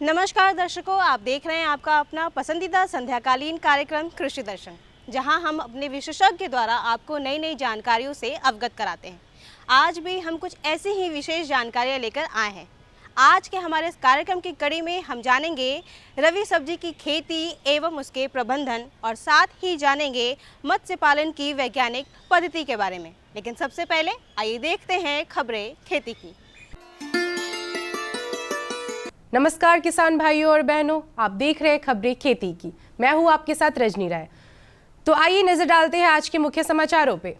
नमस्कार दर्शकों, आप देख रहे हैं आपका अपना पसंदीदा संध्याकालीन कार्यक्रम कृषि दर्शन, जहां हम अपने विशेषज्ञ द्वारा आपको नई नई जानकारियों से अवगत कराते हैं। आज भी हम कुछ ऐसी ही विशेष जानकारियां लेकर आए हैं। आज के हमारे इस कार्यक्रम की कड़ी में हम जानेंगे रवि सब्जी की खेती एवं उसके प्रबंधन और साथ ही जानेंगे मत्स्य पालन की वैज्ञानिक पद्धति के बारे में। लेकिन सबसे पहले आइए देखते हैं खबरें खेती की। नमस्कार किसान भाइयों और बहनों, आप देख रहे हैं खबरें खेती की। मैं हूं आपके साथ रजनी राय। तो आइए नजर डालते हैं आज के मुख्य समाचारों पे।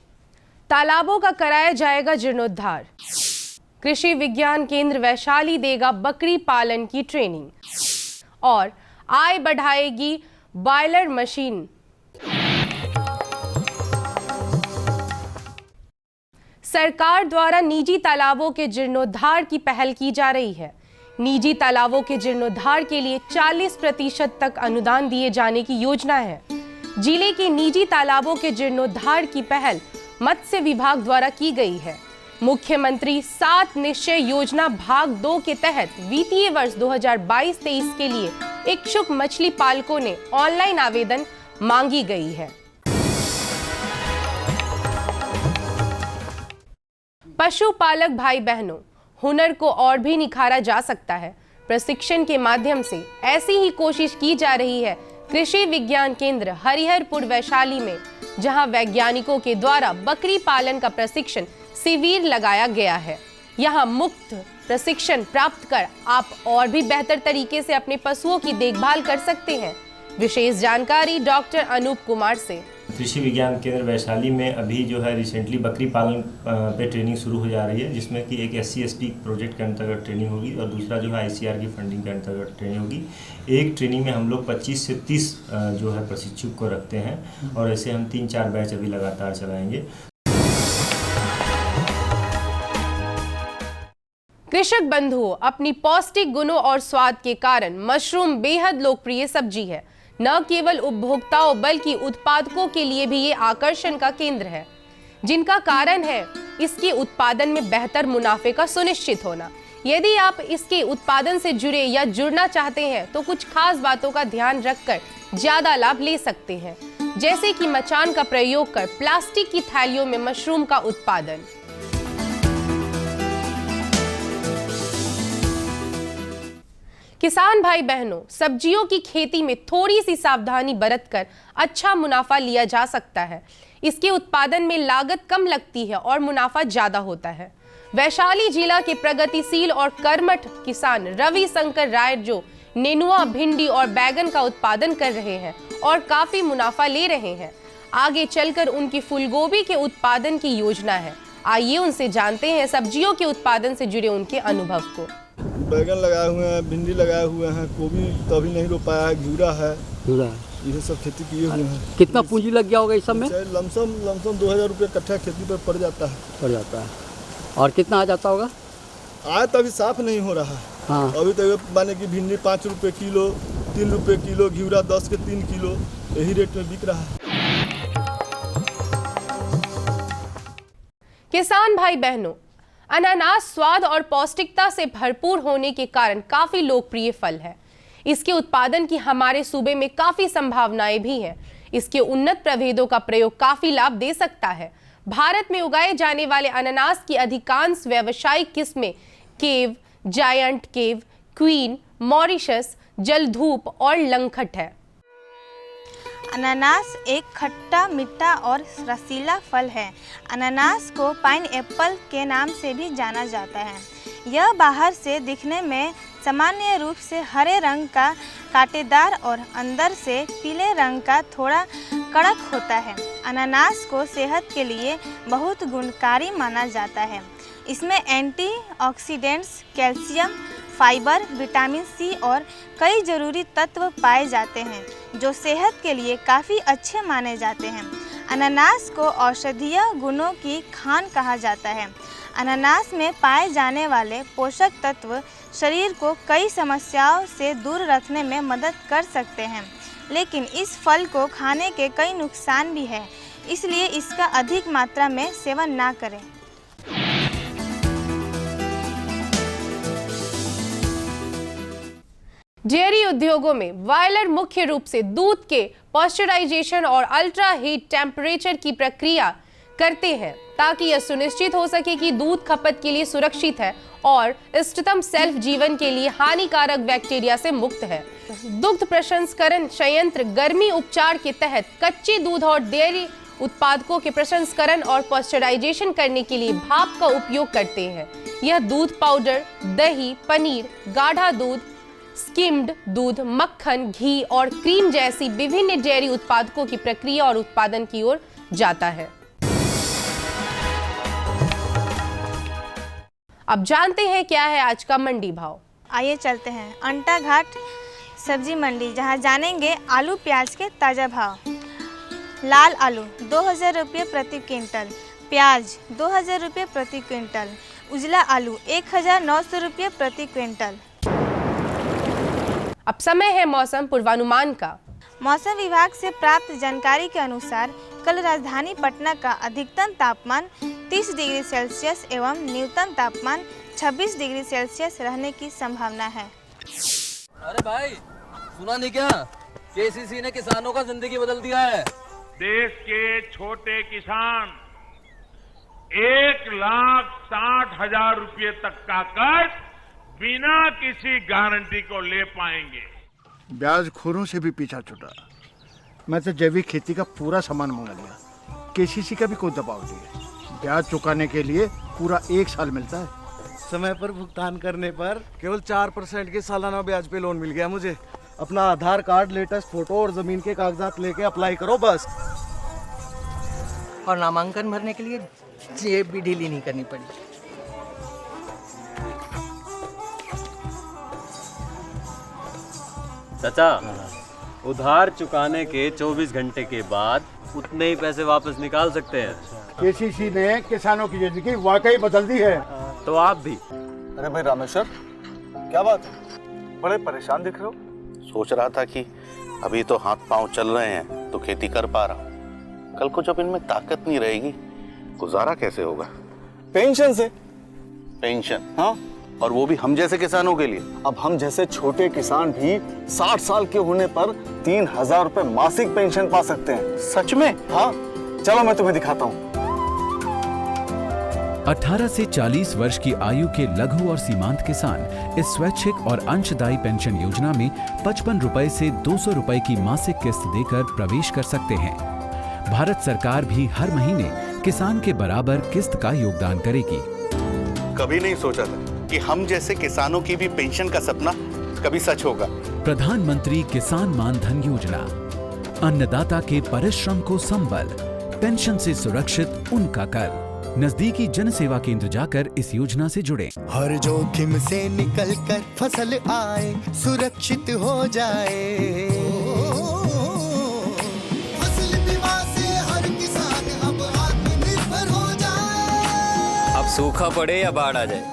तालाबों का कराया जाएगा जीर्णोद्धार। कृषि विज्ञान केंद्र वैशाली देगा बकरी पालन की ट्रेनिंग। और आय बढ़ाएगी बॉयलर मशीन। सरकार द्वारा निजी तालाबों के जीर्णोद्धार की पहल की जा रही है। निजी तालाबों के जीर्णोद्धार के लिए 40% तक अनुदान दिए जाने की योजना है। जिले के निजी तालाबों के जीर्णोद्धार की पहल मत्स्य विभाग द्वारा की गई है। मुख्यमंत्री 7 निश्चय योजना भाग 2 के तहत वित्तीय वर्ष 2022-23 के लिए इच्छुक मछली पालकों ने ऑनलाइन आवेदन मांगी गई है। पशुपालक भाई बहनों, हुनर को और भी निखारा जा सकता है। प्रशिक्षण के माध्यम से ऐसी ही कोशिश की जा रही है कृषि विज्ञान केंद्र हरिहरपुर वैशाली में, जहां वैज्ञानिकों के द्वारा बकरी पालन का प्रशिक्षण शिविर लगाया गया है। यहां मुफ्त प्रशिक्षण प्राप्त कर आप और भी बेहतर तरीके से अपने पशुओं की देखभाल कर सकते हैं। विशेष जानकारी डॉक्टर अनूप कुमार से। कृषि विज्ञान केंद्र वैशाली में अभी जो है रिसेंटली बकरी पालन पे ट्रेनिंग शुरू हो जा रही है, जिसमें कि एक SC/SP प्रोजेक्ट के अंतर्गत ट्रेनिंग होगी और दूसरा जो है ICR की फंडिंग के अंतर्गत ट्रेनिंग होगी। एक ट्रेनिंग में हम लोग 25 से 30 जो है प्रशिक्षक को रखते हैं और ऐसे हम 3-4 बैच अभी लगातार चलाएंगे। कृषक बंधुओं, अपनी पौष्टिक गुणों और स्वाद के कारण मशरूम बेहद लोकप्रिय सब्जी है। न केवल उपभोक्ताओं बल्कि उत्पादकों के लिए भी ये आकर्षण का केंद्र है, जिनका कारण है इसके उत्पादन में बेहतर मुनाफे का सुनिश्चित होना। यदि आप इसके उत्पादन से जुड़े या जुड़ना चाहते हैं तो कुछ खास बातों का ध्यान रखकर ज्यादा लाभ ले सकते हैं, जैसे कि मचान का प्रयोग कर प्लास्टिक की थैलियों में मशरूम का उत्पादन। किसान भाई बहनों, सब्जियों की खेती में थोड़ी सी सावधानी बरतकर अच्छा मुनाफा लिया जा सकता है। इसके उत्पादन में लागत कम लगती है और मुनाफा ज्यादा होता है। वैशाली जिला के प्रगतिशील और कर्मठ किसान रवि शंकर राय जो नेनुआ, भिंडी और बैगन का उत्पादन कर रहे हैं और काफी मुनाफा ले रहे हैं। आगे चलकर उनकी फूलगोभी के उत्पादन की योजना है। आइए उनसे जानते हैं सब्जियों के उत्पादन से जुड़े उनके अनुभव को। बैगन लगाए हुए हैं, भिंडी लगाए हुए हैं, गोभी तो अभी नहीं रोपाया है, घिउरा है, ये सब खेती किए हुए हैं। कितना पूंजी लग गया होगा इस सब में? लमसम 2000 रुपये कट्ठा खेती पर पड़ जाता है। और कितना आ जाता होगा? आय तो अभी साफ नहीं हो रहा है। हाँ। अभी तो माने कि भिंडी 5 रुपये किलो, 3 रुपये किलो, घिउरा 10 के 3 किलो, यही रेट में बिक रहा है। किसान भाई बहनों, अनानास स्वाद और पौष्टिकता से भरपूर होने के कारण काफी लोकप्रिय फल है। इसके उत्पादन की हमारे सूबे में काफी संभावनाएं भी हैं। इसके उन्नत प्रभेदों का प्रयोग काफी लाभ दे सकता है। भारत में उगाए जाने वाले अनानास की अधिकांश व्यावसायिक किस्में केव, जायंट केव, क्वीन, मॉरिशस, जलधूप और लंखट है। अनानास एक खट्टा, मीठा और रसीला फल है। अनानास को पाइनएप्पल के नाम से भी जाना जाता है। यह बाहर से दिखने में सामान्य रूप से हरे रंग का कांटेदार और अंदर से पीले रंग का थोड़ा कड़क होता है। अनानास को सेहत के लिए बहुत गुणकारी माना जाता है। इसमें antioxidants, calcium, fibre, vitamin C और कई जरूरी तत्व पाए जाते हैं। जो सेहत के लिए काफ़ी अच्छे माने जाते हैं। अनानास को औषधीय गुणों की खान कहा जाता है। अनानास में पाए जाने वाले पोषक तत्व शरीर को कई समस्याओं से दूर रखने में मदद कर सकते हैं, लेकिन इस फल को खाने के कई नुकसान भी हैं, इसलिए इसका अधिक मात्रा में सेवन ना करें। डेयरी उद्योगों में बॉयलर मुख्य रूप से दूध के पॉस्चराइजेशन और अल्ट्रा हीट टेम्परेचर की प्रक्रिया करते हैं ताकि यह सुनिश्चित हो सके कि दूध खपत के लिए सुरक्षित है और इष्टतम सेल्फ जीवन के लिए हानिकारक बैक्टीरिया से मुक्त है। दुग्ध प्रसंस्करण संयंत्र गर्मी उपचार के तहत कच्चे दूध और डेयरी उत्पादकों के प्रसंस्करण और पॉस्चराइजेशन करने के लिए भाप का उपयोग करते हैं। यह दूध पाउडर, दही, पनीर, गाढ़ा दूध, स्किम्ड दूध, मक्खन, घी और क्रीम जैसी विभिन्न डेयरी उत्पादकों की प्रक्रिया और उत्पादन की ओर जाता है। अब जानते हैं क्या है आज का मंडी भाव। आइए चलते हैं अंटा घाट सब्जी मंडी, जहां जानेंगे आलू प्याज के ताज़ा भाव। लाल आलू 2000 रुपये प्रति क्विंटल, प्याज 2000 रुपये प्रति क्विंटल, उजला आलू 1900 रुपये प्रति क्विंटल। अब समय है मौसम पूर्वानुमान का। मौसम विभाग से प्राप्त जानकारी के अनुसार कल राजधानी पटना का अधिकतम तापमान 30 डिग्री सेल्सियस एवं न्यूनतम तापमान 26 डिग्री सेल्सियस रहने की संभावना है। अरे भाई, सुना नहीं क्या? केसीसी ने किसानों का जिंदगी बदल दिया है। देश के छोटे किसान 1,60,000 रुपये तक का कर्ज बिना किसी गारंटी को ले पाएंगे। ब्याज खोरों से भी पीछा छुटा। मैं तो जैविक खेती का पूरा सामान मंगा लिया, केसीसी का भी कोई दबाव नहीं है। ब्याज चुकाने के लिए पूरा 1 साल मिलता है। समय पर भुगतान करने पर केवल 4% के सालाना ब्याज पे लोन मिल गया मुझे। अपना आधार कार्ड, लेटेस्ट फोटो और जमीन के कागजात लेके अप्लाई करो बस। और नामांकन भरने के लिए जेब भी ढीली नहीं करनी पड़ी। चाचा, उधार चुकाने के 24 घंटे के बाद उतने ही पैसे वापस निकाल सकते हैं। केसीसी ने किसानों की जिंदगी वाकई बदल दी है। तो आप भी। अरे भाई रामेश्वर, क्या बात है? बड़े परेशान दिख रहे हो। सोच रहा था कि अभी तो हाथ पांव चल रहे हैं तो खेती कर पा रहा हूँ, कल को जब इनमें ताकत नहीं रहेगी गुजारा कैसे होगा? पेंशन से। पेंशन? हाँ, और वो भी हम जैसे किसानों के लिए। अब हम जैसे छोटे किसान भी 60 साल के होने पर 3000 रुपए मासिक पेंशन पा सकते हैं। सच में? हाँ, चलो मैं तुम्हें दिखाता हूँ। 18 से 40 वर्ष की आयु के लघु और सीमांत किसान इस स्वैच्छिक और अंशदायी पेंशन योजना में 55 रुपए से 200 रुपए की मासिक किस्त देकर प्रवेश कर सकते हैं। भारत सरकार भी हर महीने किसान के बराबर किस्त का योगदान करेगी। कभी नहीं सोचा था कि हम जैसे किसानों की भी पेंशन का सपना कभी सच होगा। प्रधानमंत्री किसान मान धन योजना, अन्नदाता के परिश्रम को संबल, पेंशन से सुरक्षित उनका कर। नजदीकी जन सेवा केंद्र जाकर इस योजना से जुड़ें। हर जोखिम से निकल कर फसल आए, सुरक्षित हो जाए। फसल बीमा से हर किसान अब आत्मनिर्भर हो जाए। अब सूखा पड़े या बाढ़ आ जाए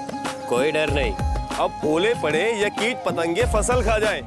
कोई डर नहीं। अब ओले पड़े या कीट पतंगे फसल खा जाए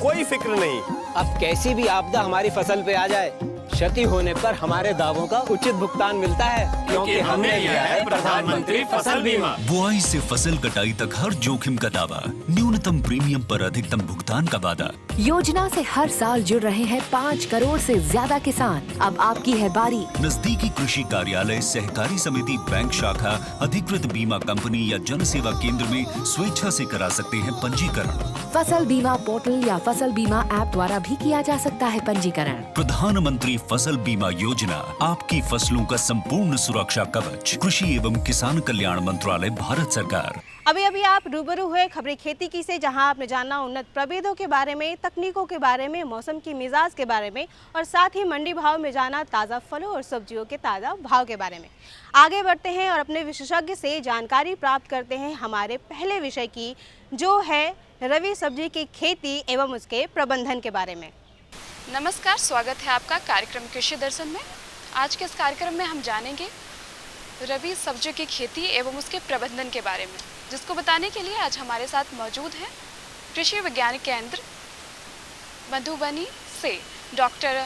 कोई फिक्र नहीं। अब कैसी भी आपदा हमारी फसल पे आ जाए, क्षति होने पर हमारे दावों का उचित भुगतान मिलता है, क्योंकि हमने लिया है प्रधानमंत्री फसल बीमा। बुआई से फसल कटाई तक हर जोखिम का दावा, न्यूनतम प्रीमियम पर अधिकतम भुगतान का वादा। योजना से हर साल जुड़ रहे हैं 5 करोड़ से ज्यादा किसान। अब आपकी है बारी। नजदीकी कृषि कार्यालय, सहकारी समिति, बैंक शाखा, अधिकृत बीमा कंपनी या जन सेवा केंद्र में स्वेच्छा से करा सकते हैं पंजीकरण। फसल बीमा पोर्टल या फसल बीमा ऐप द्वारा भी किया जा सकता है पंजीकरण। प्रधानमंत्री फसल बीमा योजना, आपकी फसलों का संपूर्ण सुरक्षा कवच। कृषि एवं किसान कल्याण मंत्रालय, भारत सरकार। अभी अभी आप रूबरू हुए खबरें खेती की से, जहां आपने जाना उन्नत प्रभेदों के बारे में, तकनीकों के बारे में, मौसम की मिजाज के बारे में और साथ ही मंडी भाव में जाना ताज़ा फलों और सब्जियों के ताज़ा भाव के बारे में। आगे बढ़ते हैं और अपने विशेषज्ञ से जानकारी प्राप्त करते हैं हमारे पहले विषय की, जो है रबी सब्जी की खेती एवं उसके प्रबंधन के बारे में। नमस्कार, स्वागत है आपका कार्यक्रम कृषि दर्शन में। आज के इस कार्यक्रम में हम जानेंगे रबी सब्जियों की खेती एवं उसके प्रबंधन के बारे में, जिसको बताने के लिए आज हमारे साथ मौजूद हैं कृषि विज्ञान केंद्र मधुबनी से डॉक्टर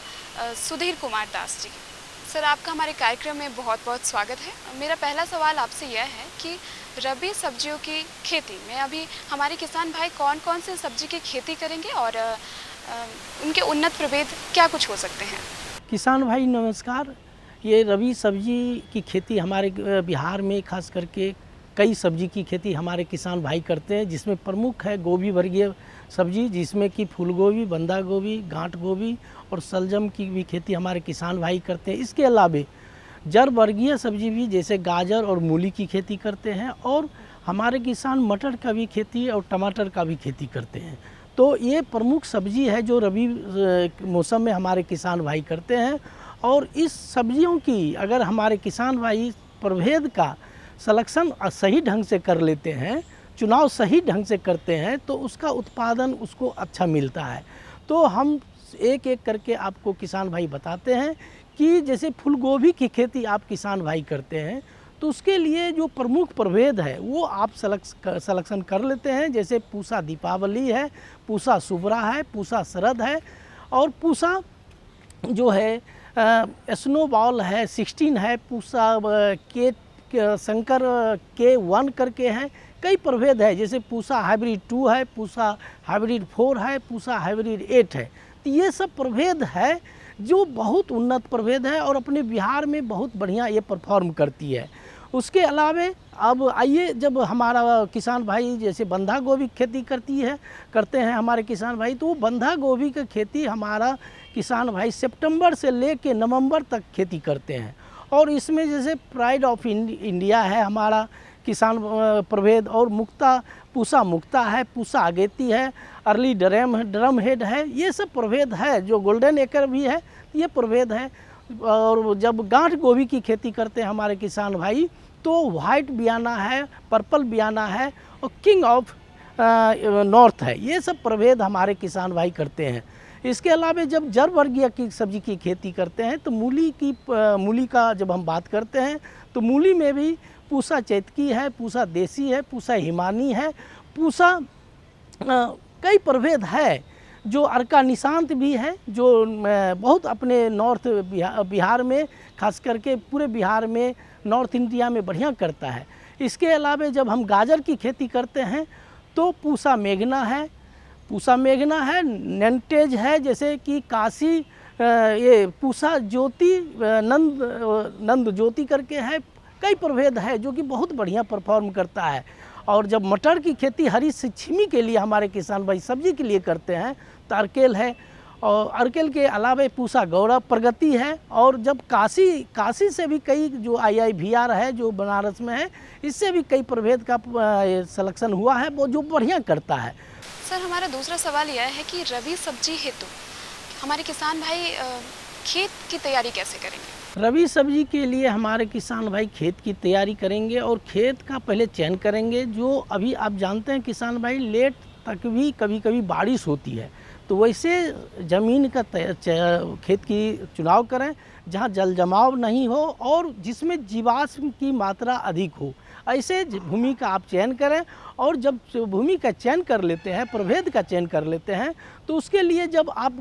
सुधीर कुमार दास जी। सर, आपका हमारे कार्यक्रम में बहुत बहुत स्वागत है। मेरा पहला सवाल आपसे यह है कि रबी सब्जियों की खेती में अभी हमारे किसान भाई कौन कौन से सब्जी की खेती करेंगे और उनके उन्नत प्रभेद क्या कुछ हो सकते हैं? किसान भाई नमस्कार। ये रबी सब्जी की खेती हमारे बिहार में खास करके कई सब्जी की खेती हमारे किसान भाई करते हैं, जिसमें प्रमुख है गोभी वर्गीय सब्जी, जिसमें कि फूल गोभी, बंधा गोभी, गांठ गोभी और सलजम की भी खेती हमारे किसान भाई करते हैं। इसके अलावे जड़ वर्गीय सब्जी भी जैसे गाजर और मूली की खेती करते हैं, और हमारे किसान मटर का भी खेती और टमाटर का भी खेती करते हैं। तो ये प्रमुख सब्जी है जो रबी मौसम में हमारे किसान भाई करते हैं। और इस सब्जियों की अगर हमारे किसान भाई प्रभेद का सलेक्शन सही ढंग से कर लेते हैं, चुनाव सही ढंग से करते हैं, तो उसका उत्पादन उसको अच्छा मिलता है। तो हम एक एक करके आपको किसान भाई बताते हैं कि जैसे फूल गोभी की खेती आप किसान भाई करते हैं, तो उसके लिए जो प्रमुख प्रभेद है वो आप सलेक्शन कर लेते हैं। जैसे पूसा दीपावली है, पूसा सुबरा है, पूसा शरद है, और पूसा जो है स्नोबॉल है, 16 है, पूसा के शंकर K1 करके हैं। कई प्रभेद है, जैसे पूसा हाइब्रिड 2 है, पूसा हाइब्रिड 4 है, पूसा हाइब्रिड 8 है। तो ये सब प्रभेद है जो बहुत उन्नत प्रभेद है और अपने बिहार में बहुत बढ़िया ये परफॉर्म करती है। उसके अलावे अब आइए, जब हमारा किसान भाई जैसे बंधा गोभी खेती करते हैं हमारे किसान भाई, तो बंधा गोभी की खेती हमारा किसान भाई सितंबर से लेके नवंबर तक खेती करते हैं। और इसमें जैसे प्राइड ऑफ इंडिया है हमारा किसान प्रभेद, और मुक्ता पूसा मुक्ता है, पूसा अगेती है, अर्ली ड्रम हेड है, ये सब प्रभेद है। जो गोल्डन एकर भी है, ये प्रभेद है। और जब गांठ गोभी की खेती करते हैं हमारे किसान भाई, तो वाइट बियाना है, पर्पल बियाना है, और किंग ऑफ नॉर्थ है। ये सब प्रभेद हमारे किसान भाई करते हैं। इसके अलावा जब जड़ वर्गीय की सब्जी की खेती करते हैं, तो मूली का जब हम बात करते हैं, तो मूली में भी पूसा चैतकी है, पूसा देसी है, पूसा हिमानी है, पूसा कई प्रभेद है। जो अर्का निशांत भी है, जो बहुत अपने नॉर्थ बिहार में, खास करके पूरे बिहार में, नॉर्थ इंडिया में बढ़िया करता है। इसके अलावा जब हम गाजर की खेती करते हैं, तो पूसा मेघना है, नंटेज है, जैसे कि काशी, ये पूसा ज्योति नंद ज्योति करके है। कई प्रभेद है जो कि बहुत बढ़िया परफॉर्म करता है। और जब मटर की खेती हरी सिछमी के लिए हमारे किसान भाई सब्जी के लिए करते हैं, तो अर्केल है, और अर्केल के अलावा पूसा गौरव प्रगति है। और जब काशी से भी कई जो IIVR है जो बनारस में है, इससे भी कई प्रभेद का सलेक्शन हुआ है, वो जो बढ़िया करता है। सर, हमारा दूसरा सवाल यह है कि रबी सब्जी हेतु हमारे किसान भाई खेत की तैयारी कैसे करेंगे? रबी सब्जी के लिए हमारे किसान भाई खेत की तैयारी करेंगे और खेत का पहले चयन करेंगे। जो अभी आप जानते हैं किसान भाई, लेट तक भी कभी कभी बारिश होती है, तो वैसे ज़मीन का खेत की चुनाव करें जहां जल जमाव नहीं हो और जिसमें जीवाश्म की मात्रा अधिक हो। ऐसे भूमि का आप चयन करें, और जब भूमि का चयन कर लेते हैं, प्रभेद का चयन कर लेते हैं, तो उसके लिए जब आप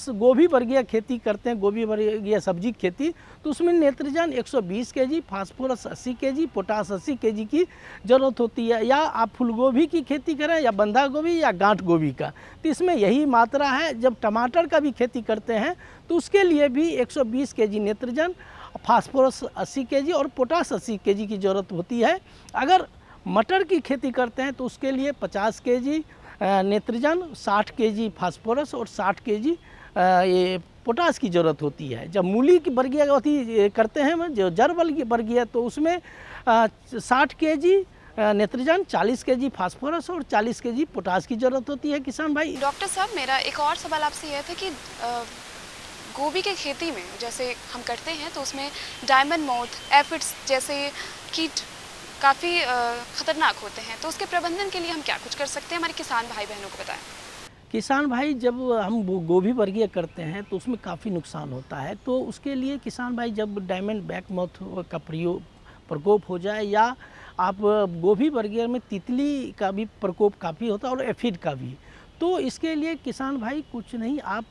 गोभी वर्गीय खेती करते हैं, गोभी वर्गीय सब्जी खेती, तो उसमें nitrogen 120 kg, phosphorus 80 kg, potash 80 kg की ज़रूरत होती है। या आप फूल गोभी की खेती करें, या बंधा गोभी, या गांठ गोभी का, तो इसमें यही मात्रा है। जब टमाटर का भी खेती करते हैं, तो उसके लिए भी 120 kg नाइट्रोजन, फास्फोरस 80 kg और पोटास 80 kg की ज़रूरत होती है। अगर मटर की खेती करते हैं, तो उसके लिए 50 kg नाइट्रोजन, 60 kg फास्फोरस और 60 kg ये पोटास की ज़रूरत होती है। जब मूली की वर्गीय करते हैं, जो जड़ वर्गीय, तो उसमें 60 kg नाइट्रोजन, 40 kg फास्फोरस और 40 kg पोटास की ज़रूरत होती है किसान भाई। डॉक्टर साहब, मेरा एक और सवाल आपसे यह था कि गोभी के खेती में जैसे हम करते हैं, तो उसमें डायमंड मोथ, एफिड्स जैसे कीट काफ़ी खतरनाक होते हैं, तो उसके प्रबंधन के लिए हम क्या कुछ कर सकते हैं? हमारे किसान भाई बहनों को बताएं। किसान भाई जब हम गोभी वर्गीय करते हैं तो उसमें काफ़ी नुकसान होता है, तो उसके लिए किसान भाई जब डायमंड ब्लैक मोथ का प्रकोप हो जाए या आप गोभी वर्गीय में तितली का भी प्रकोप काफ़ी होता है और एफिड का भी, तो इसके लिए किसान भाई कुछ नहीं, आप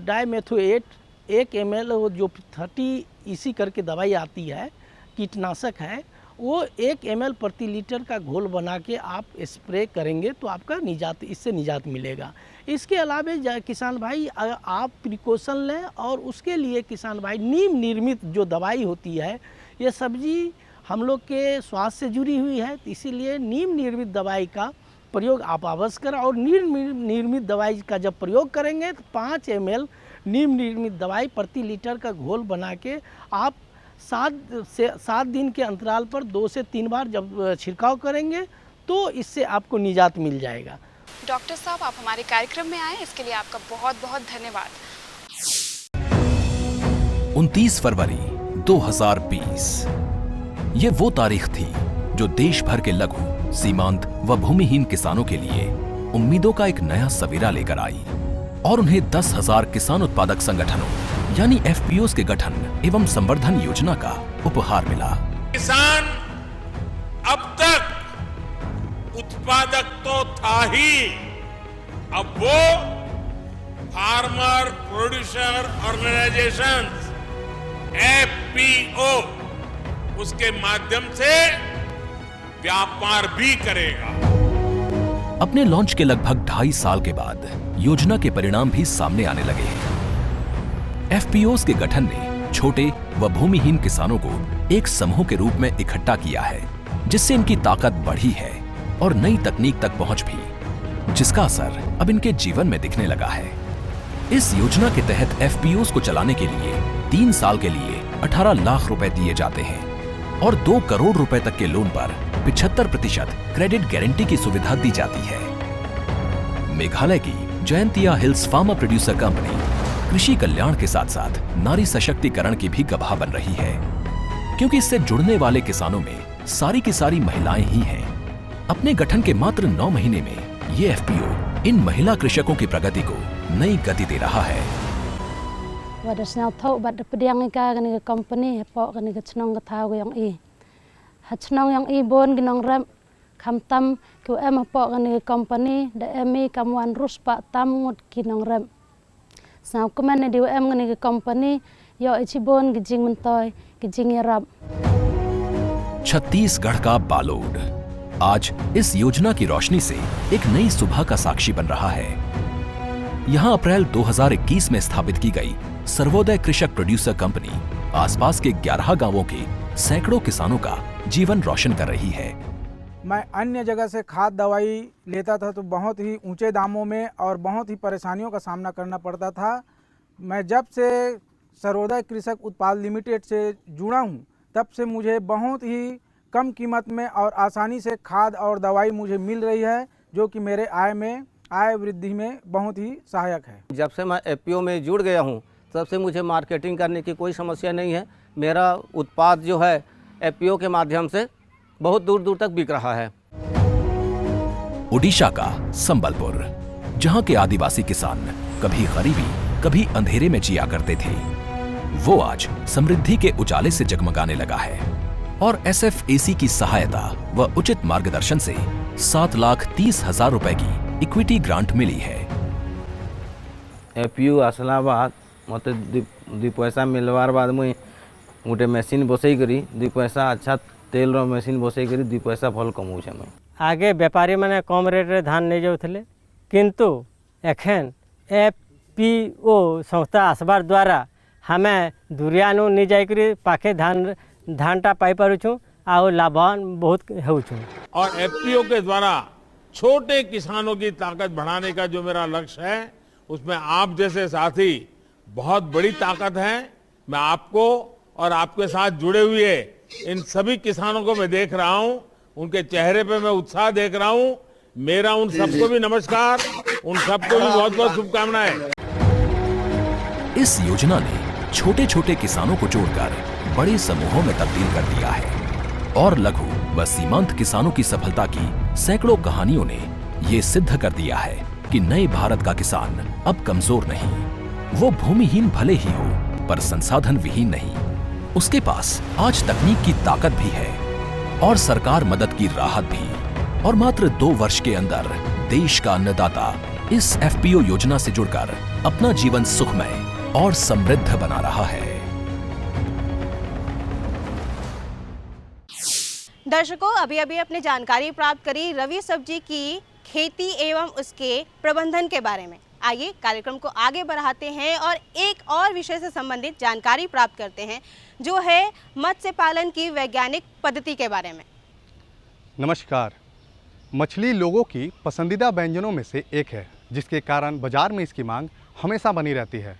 डाइमेथोएट 1 ml वो जो 30 EC करके दवाई आती है, कीटनाशक है, वो 1 ml प्रति लीटर का घोल बना के आप स्प्रे करेंगे तो आपका इससे निजात मिलेगा। इसके अलावा किसान भाई आप प्रिकॉशन लें और उसके लिए किसान भाई नीम निर्मित जो दवाई होती है, ये सब्जी हम लोग के स्वास्थ्य से जुड़ी हुई है, तो इसीलिए नीम निर्मित दवाई का प्रयोग आप अवश्य करें। और नीम निर्मित दवाई का जब प्रयोग करेंगे तो 5 ml नीम निर्मित दवाई प्रति लीटर का घोल बना के आप 7 दिन के अंतराल पर 2 से 3 बार जब छिड़काव करेंगे तो इससे आपको निजात मिल जाएगा। डॉक्टर साहब, आप हमारे कार्यक्रम में आए, इसके लिए आपका बहुत बहुत धन्यवाद। 29 फरवरी 2020 ये वो तारीख थी जो देश भर के लघु, सीमांत व भूमिहीन किसानों के लिए उम्मीदों का एक नया सवेरा लेकर आई और उन्हें 10,000 किसान उत्पादक संगठनों यानी FPOs के गठन एवं संवर्धन योजना का उपहार मिला। किसान अब तक उत्पादक तो था ही, अब वो फार्मर प्रोड्यूसर ऑर्गेनाइजेशंस FPO उसके माध्यम से व्यापार भी करेगा। अपने लॉन्च के लगभग 2.5 साल के बाद योजना के परिणाम भी सामने आने लगे हैं। FPOs के गठन ने छोटे व भूमिहीन किसानों को एक समूह के रूप में इकट्ठा किया है, जिससे इनकी ताकत बढ़ी है और नई तकनीक तक पहुंच भी, जिसका असर अब इनके जीवन में दिखने लगा है। इस योजना के तहत FPOs को चलाने के लिए 3 साल के लिए 18 लाख रुपए दिए जाते हैं और 2 करोड़ रुपए तक के लोन पर 75% क्रेडिट गारंटी की सुविधा दी जाती है। मेघालय की Jaintia hills farmer producer company कृषि कल्याण के साथ साथ नारी सशक्तिकरण की भी गवाह बन रही है, क्योंकि इससे जुड़ने वाले किसानों में सारी की सारी महिलाएं ही हैं। अपने गठन के मात्र 9 महीने में ये FPO इन महिला कृषकों की प्रगति को नई गति दे रहा है। छत्तीसगढ़ का बालोद आज इस योजना की रोशनी से एक नई सुबह का साक्षी बन रहा है। यहाँ अप्रैल 2021 में स्थापित की गई सर्वोदय कृषक प्रोड्यूसर कंपनी आसपास के 11 गांवों के सैकड़ों किसानों का जीवन रोशन कर रही है। मैं अन्य जगह से खाद दवाई लेता था तो बहुत ही ऊंचे दामों में और बहुत ही परेशानियों का सामना करना पड़ता था। मैं जब से सर्वोदय कृषक उत्पाद लिमिटेड से जुड़ा हूं, तब से मुझे बहुत ही कम कीमत में और आसानी से खाद और दवाई मुझे मिल रही है, जो कि मेरे आय वृद्धि में बहुत ही सहायक है। जब से मैं FPO में जुड़ गया हूं, तब से मुझे मार्केटिंग करने की कोई समस्या नहीं है। मेरा उत्पाद जो है FPO के माध्यम से बहुत दूर दूर तक बिक रहा है। ओडिशा का संबलपुर, जहां के आदिवासी किसान कभी गरीबी कभी अंधेरे में जिया करते थे, वो आज समृद्धि के उजाले से जगमगाने लगा है और SFAC की सहायता व उचित मार्गदर्शन से 7,30,000 रुपए की इक्विटी ग्रांट मिली है। FPO आसला बाद मत 2 पैसा मिलवार बाद मुई गोटे मेसीन बसई करी 2 पैसा अच्छा तेल रो मेसीन बसई करी 2 पैसा भल कमाऊ छे। मैं आगे व्यापारी मैंने कम रेट रे धान नहीं जाऊले, किंतु एखन FPO संस्था आसबार द्वारा हमें दुरियानु नहीं जाकर पाखे धानटा पाई पारुछु और लाभवान बहुत होछु। और FPO के द्वारा छोटे किसानों की ताकत बढ़ाने का जो मेरा लक्ष्य है, उसमें आप जैसे साथी बहुत बड़ी ताकत है। मैं आपको और आपके साथ जुड़े हुए इन सभी किसानों को मैं देख रहा हूं, उनके चेहरे पे मैं उत्साह देख रहा हूं। मेरा उन सबको भी नमस्कार, उन सबको भी बहुत बहुत शुभकामनाएं। इस योजना ने छोटे छोटे किसानों को जोड़कर बड़े समूहों में तब्दील कर दिया है और लघु व सीमांत किसानों की सफलता की सैकड़ों कहानियों ने ये सिद्ध कर दिया है कि नए भारत का किसान अब कमजोर नहीं। वो भूमिहीन भले ही हो, पर संसाधन विहीन नहीं। उसके पास आज तकनीक की ताकत भी है और सरकार मदद की राहत भी। और मात्र 2 वर्ष के अंदर देश का अन्नदाता इस एफपीओ योजना से जुड़कर अपना जीवन सुखमय और समृद्ध बना रहा है। दर्शकों, अभी अभी अपने जानकारी प्राप्त करी रवि सब्जी की खेती एवं उसके प्रबंधन के बारे में। आइए कार्यक्रम को आगे बढ़ाते हैं और एक और विषय से संबंधित जानकारी प्राप्त करते हैं, जो है मत्स्य पालन की वैज्ञानिक पद्धति के बारे में। नमस्कार। मछली लोगों की पसंदीदा व्यंजनों में से एक है, जिसके कारण बाजार में इसकी मांग हमेशा बनी रहती है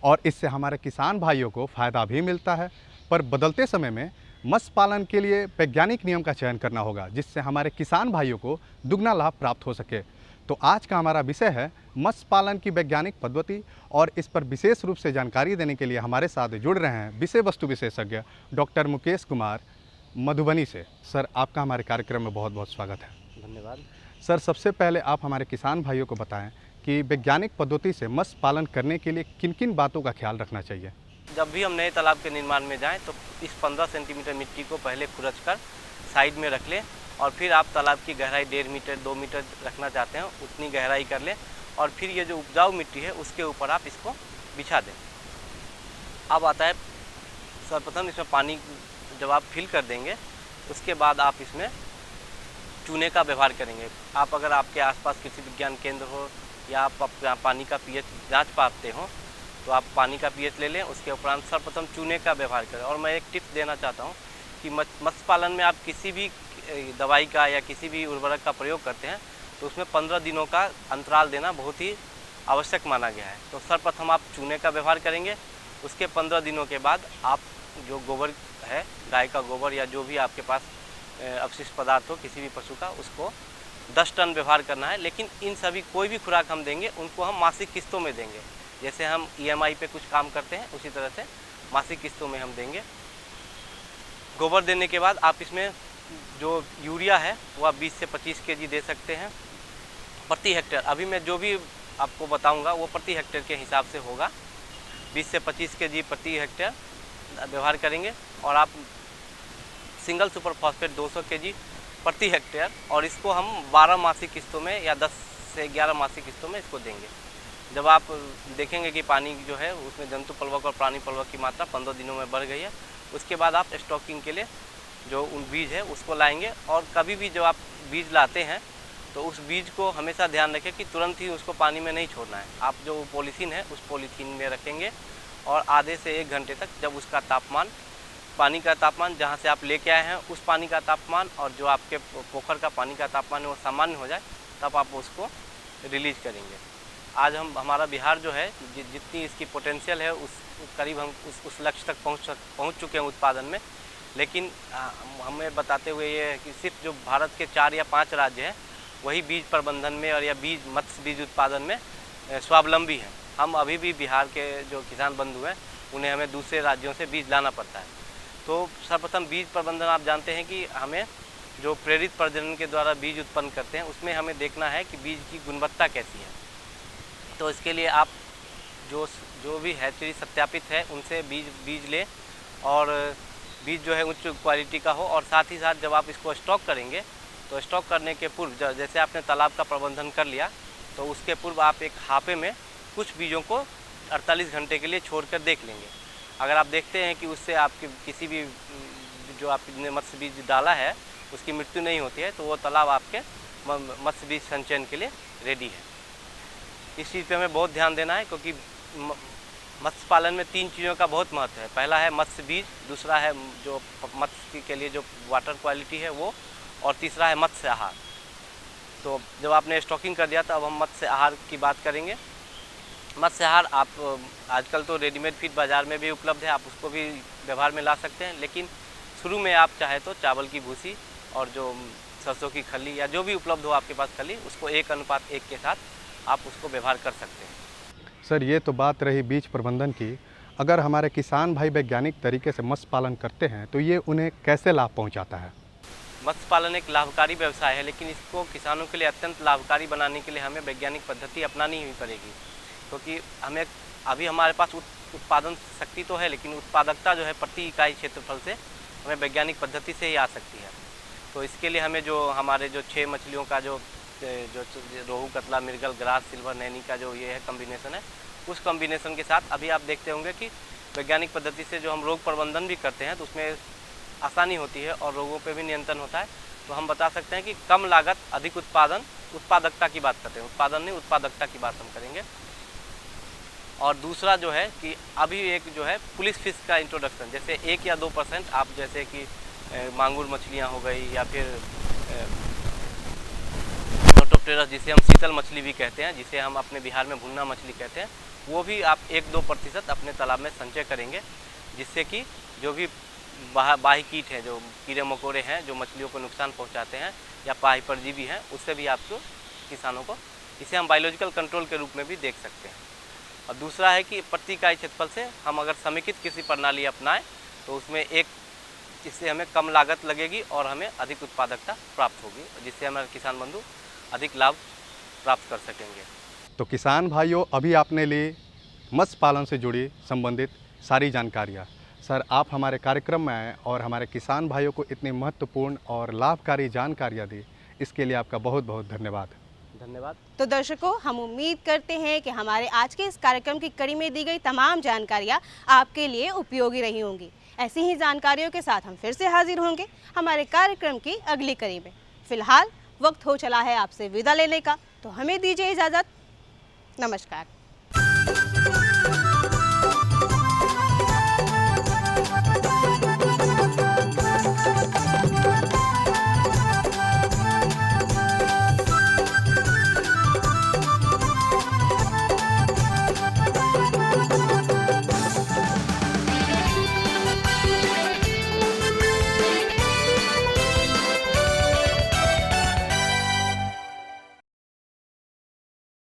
और इससे हमारे किसान भाइयों को फ़ायदा भी मिलता है। पर बदलते समय में मत्स्य पालन के लिए वैज्ञानिक नियम का चयन करना होगा, जिससे हमारे किसान भाइयों को दुगना लाभ प्राप्त हो सके। तो आज का हमारा विषय है मत्स्य पालन की वैज्ञानिक पद्धति, और इस पर विशेष रूप से जानकारी देने के लिए हमारे साथ जुड़ रहे हैं विषय वस्तु विशेषज्ञ डॉक्टर मुकेश कुमार मधुबनी से। सर, आपका हमारे कार्यक्रम में बहुत बहुत स्वागत है। धन्यवाद। सर, सबसे पहले आप हमारे किसान भाइयों को बताएं कि वैज्ञानिक पद्धति से मत्स्य पालन करने के लिए किन किन बातों का ख्याल रखना चाहिए। जब भी हम नए तालाब के निर्माण में जाएं तो इस 15 सेंटीमीटर मिट्टी को पहले खुरच कर साइड में रख लें, और फिर आप तालाब की गहराई 1.5 मीटर 2 मीटर रखना चाहते हैं उतनी गहराई कर लें, और फिर ये जो उपजाऊ मिट्टी है उसके ऊपर आप इसको बिछा दें। अब आता है सर्वप्रथम इसमें पानी जब आप फिल कर देंगे, उसके बाद आप इसमें चूने का व्यवहार करेंगे। आप अगर आपके आसपास कृषि विज्ञान केंद्र हो या आप पानी का पीएच जांच पाते हो तो आप पानी का पीएच ले लें। उसके उपरांत सर्वप्रथम चूने का व्यवहार करें। और मैं एक टिप्स देना चाहता हूँ कि मत्स्य पालन में आप किसी भी दवाई का या किसी भी उर्वरक का प्रयोग करते हैं तो उसमें 15 दिनों का अंतराल देना बहुत ही आवश्यक माना गया है। तो सर्वप्रथम आप चूने का व्यवहार करेंगे। उसके 15 दिनों के बाद आप जो गोबर है, गाय का गोबर या जो भी आपके पास अवशिष्ट पदार्थ हो किसी भी पशु का, उसको 10 टन व्यवहार करना है। लेकिन इन सभी कोई भी खुराक हम देंगे उनको हम मासिक किस्तों में देंगे। जैसे हम EMI पे कुछ काम करते हैं उसी तरह से मासिक किस्तों में हम देंगे। गोबर देने के बाद आप इसमें जो यूरिया है वो आप 20 से 25 kg दे सकते हैं प्रति हेक्टेयर। अभी मैं जो भी आपको बताऊंगा वो प्रति हेक्टेयर के हिसाब से होगा। 20 से 25 kg प्रति हेक्टेयर व्यवहार करेंगे। और आप सिंगल सुपर फॉस्फेट 200 kg प्रति हेक्टेयर, और इसको हम 12 मासिक किस्तों में या 10 से 11 मासिक किस्तों में इसको देंगे। जब आप देखेंगे कि पानी जो है उसमें जंतु प्लवक और प्राणी प्लवक की मात्रा 15 दिनों में बढ़ गई है, उसके बाद आप स्टॉकिंग के लिए जो उन बीज है उसको लाएंगे। और कभी भी जब आप बीज लाते हैं तो उस बीज को हमेशा ध्यान रखें कि तुरंत ही उसको पानी में नहीं छोड़ना है। आप जो पॉलीथीन है उस पॉलीथीन में रखेंगे और आधे से 1 घंटे तक जब उसका तापमान, पानी का तापमान जहाँ से आप लेके आए हैं उस पानी का तापमान और जो आपके पोखर का पानी का तापमान है वो सामान्य हो जाए, तब आप उसको रिलीज करेंगे। आज हमारा बिहार जो है जितनी इसकी पोटेंशियल है उस करीब हम उस लक्ष्य तक पहुँच चुके हैं उत्पादन में। लेकिन हमें बताते हुए ये है कि सिर्फ जो भारत के 4 या 5 राज्य हैं वही बीज प्रबंधन में और या मत्स्य बीज उत्पादन में स्वावलंबी हैं। हम अभी भी बिहार के जो किसान बंधु हैं उन्हें हमें दूसरे राज्यों से बीज लाना पड़ता है। तो सर्वप्रथम बीज प्रबंधन आप जानते हैं कि हमें जो प्रेरित प्रजनन के द्वारा बीज उत्पन्न करते हैं उसमें हमें देखना है कि बीज की गुणवत्ता कैसी है। तो इसके लिए आप जो भी हैचरी सत्यापित है उनसे बीज लें और बीज जो है उच्च क्वालिटी का हो। और साथ ही साथ जब आप इसको स्टॉक करेंगे तो स्टॉक करने के पूर्व जैसे आपने तालाब का प्रबंधन कर लिया तो उसके पूर्व आप एक हापे में कुछ बीजों को 48 घंटे के लिए छोड़कर देख लेंगे। अगर आप देखते हैं कि उससे आपकी किसी भी जो आपने मत्स्य बीज डाला है उसकी मृत्यु नहीं होती है तो वो तालाब आपके मत्स्य बीज संचयन के लिए रेडी है। इस चीज़ पे हमें बहुत ध्यान देना है क्योंकि मत्स्य पालन में 3 चीज़ों का बहुत महत्व है। पहला है मत्स्य बीज, दूसरा है जो मत्स्य के लिए जो वाटर क्वालिटी है वो, और तीसरा है मत्स्य आहार। तो जब आपने स्टॉकिंग कर दिया तो अब हम मत्स्य आहार की बात करेंगे। मत्स्य आहार आप आजकल तो रेडीमेड फीड बाज़ार में भी उपलब्ध है, आप उसको भी व्यवहार में ला सकते हैं। लेकिन शुरू में आप चाहे तो चावल की भूसी और जो सरसों की खली या जो भी उपलब्ध हो आपके पास खली, उसको 1:1 के साथ आप उसको व्यवहार कर सकते हैं। सर, ये तो बात रही बीज प्रबंधन की। अगर हमारे किसान भाई वैज्ञानिक तरीके से मत्स्य पालन करते हैं तो ये उन्हें कैसे लाभ पहुंचाता है? मत्स्य पालन एक लाभकारी व्यवसाय है, लेकिन इसको किसानों के लिए अत्यंत लाभकारी बनाने के लिए हमें वैज्ञानिक पद्धति अपनानी ही पड़ेगी, क्योंकि हमें अभी हमारे पास उत्पादन शक्ति तो है, लेकिन उत्पादकता जो है प्रति इकाई क्षेत्रफल से हमें वैज्ञानिक पद्धति से ही आ सकती है। तो इसके लिए हमें जो हमारे जो 6 मछलियों का जो रोहू, कतला, मिर्गल, ग्रास, सिल्वर, नैनी का जो ये है कम्बिनेशन है, उस कम्बिनेशन के साथ अभी आप देखते होंगे कि वैज्ञानिक पद्धति से जो हम रोग प्रबंधन भी करते हैं तो उसमें आसानी होती है और रोगों पे भी नियंत्रण होता है। तो हम बता सकते हैं कि कम लागत अधिक उत्पादन, उत्पादकता की बात करते हैं, उत्पादन नहीं उत्पादकता की बात हम करेंगे। और दूसरा जो है कि अभी एक जो है पुलिस फिश का इंट्रोडक्शन, जैसे 1 या 2% आप जैसे कि मांगुर मछलियाँ हो गई या फिर नोटोप्टेरस जिसे हम शीतल मछली भी कहते हैं, जिसे हम अपने बिहार में भुन्ना मछली कहते हैं, वो भी आप 1-2% अपने तालाब में संचय करेंगे, जिससे कि जो भी बाह्य कीट हैं, जो कीड़े मकोड़े हैं जो मछलियों को नुकसान पहुंचाते हैं या बाह्य परजीवी हैं, उससे भी आपको किसानों को, इसे हम बायोलॉजिकल कंट्रोल के रूप में भी देख सकते हैं। और दूसरा है कि प्रति इकाई क्षेत्रफल से हम अगर समेकित कृषि प्रणाली अपनाएं तो उसमें इससे हमें कम लागत लगेगी और हमें अधिक उत्पादकता प्राप्त होगी, जिससे हमारे किसान बंधु अधिक लाभ प्राप्त कर सकेंगे। तो किसान भाइयों, अभी आपने ली मत्स्य पालन से जुड़ी संबंधित सारी जानकारियाँ। सर, आप हमारे कार्यक्रम में आए और हमारे किसान भाइयों को इतनी महत्वपूर्ण और लाभकारी जानकारियाँ दी, इसके लिए आपका बहुत बहुत धन्यवाद। धन्यवाद। तो दर्शकों, हम उम्मीद करते हैं कि हमारे आज के इस कार्यक्रम की कड़ी में दी गई तमाम जानकारियाँ आपके लिए उपयोगी रही होंगी। ऐसी ही जानकारियों के साथ हम फिर से हाजिर होंगे हमारे कार्यक्रम की अगली कड़ी में। फिलहाल वक्त हो चला है आपसे विदा लेने का, तो हमें दीजिए इजाज़त। नमस्कार।